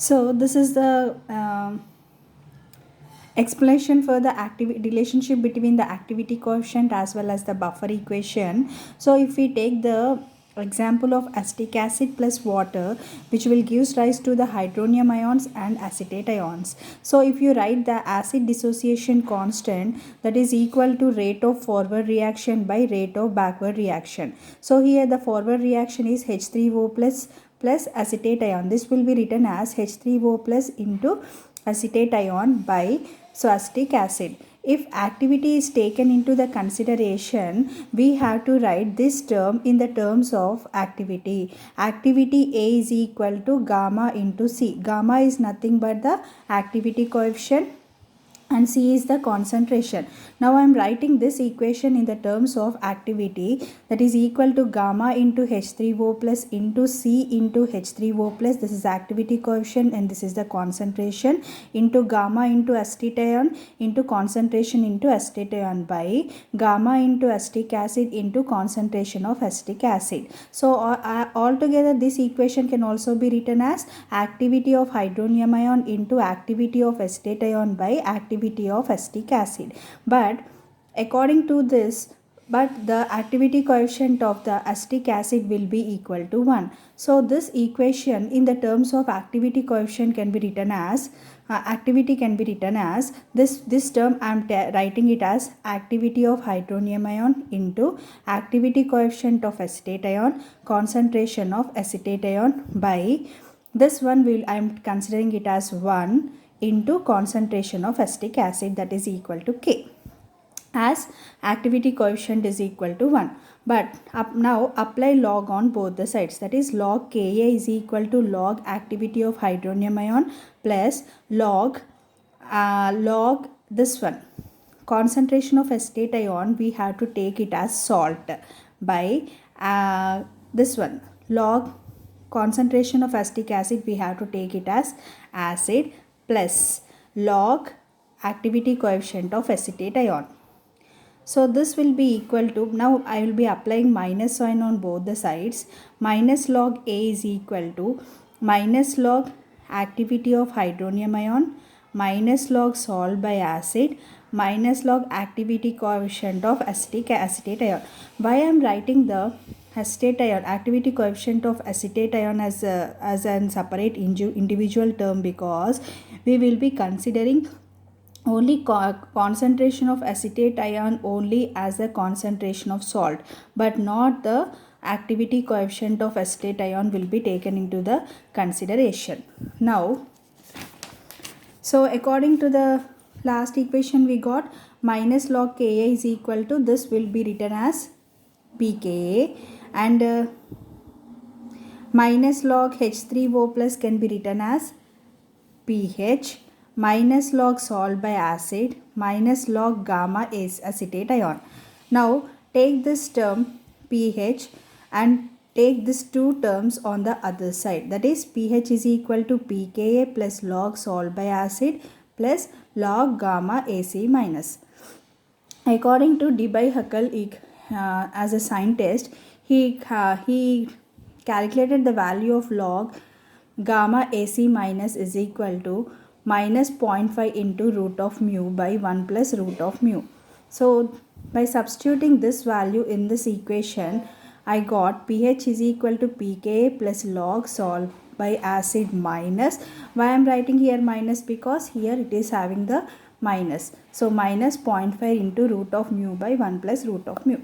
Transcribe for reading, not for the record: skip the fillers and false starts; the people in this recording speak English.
So this is the explanation for the relationship between the activity coefficient as well as the buffer equation. So if we take the example of acetic acid plus water, which will give rise to the hydronium ions and acetate ions. So if you write the acid dissociation constant, that is equal to rate of forward reaction by rate of backward reaction. So here the forward reaction is H3O plus acetate ion. This will be written as H3O plus into acetate ion by acetic acid. If activity is taken into the consideration, we have to write this term in the terms of activity. Activity A is equal to gamma into C. Gamma is nothing but the activity coefficient and C is the concentration. Now I am writing this equation in the terms of activity, that is equal to gamma into H3O plus into C into H3O plus, this is activity coefficient and this is the concentration, into gamma into acetate ion into concentration into acetate ion by gamma into acetic acid into concentration of acetic acid. So altogether this equation can also be written as activity of hydronium ion into activity of acetate ion by activity of acetic acid. But according to this, the activity coefficient of the acetic acid will be equal to 1. So this equation in the terms of activity coefficient can be written as this term I am writing it as activity of hydronium ion into activity coefficient of acetate ion, concentration of acetate ion by this one I am considering it as 1 into concentration of acetic acid, that is equal to K, as activity coefficient is equal to 1. But now apply log on both the sides, that is log Ka is equal to log activity of hydronium ion plus log this one concentration of acetate ion, we have to take it as salt by this one log concentration of acetic acid, we have to take it as acid plus log activity coefficient of acetate ion. So this will be equal to, now I will be applying minus sign on both the sides. Minus log A is equal to minus log activity of hydronium ion minus log salt by acid minus log activity coefficient of acetate ion. Why I am writing the acetate ion activity coefficient of acetate ion as a separate individual term, because we will be considering only concentration of acetate ion only as a concentration of salt, but not the activity coefficient of acetate ion will be taken into the consideration. Now, so according to the last equation we got, minus log Ka is equal to, this will be written as pKa, and minus log H3O plus can be written as pH, minus log salt by acid minus log gamma is acetate ion. Now take this term pH and take these two terms on the other side, that is pH is equal to pKa plus log salt by acid plus log gamma AC minus. According to Debye-Huckel, as a scientist, he calculated the value of log gamma AC minus is equal to minus 0.5 into root of mu by 1 plus root of mu. So by substituting this value in this equation, I got pH is equal to pKa plus log salt by acid minus. Why I am writing here minus? Because here it is having the minus. So minus 0.5 into root of mu by 1 plus root of mu.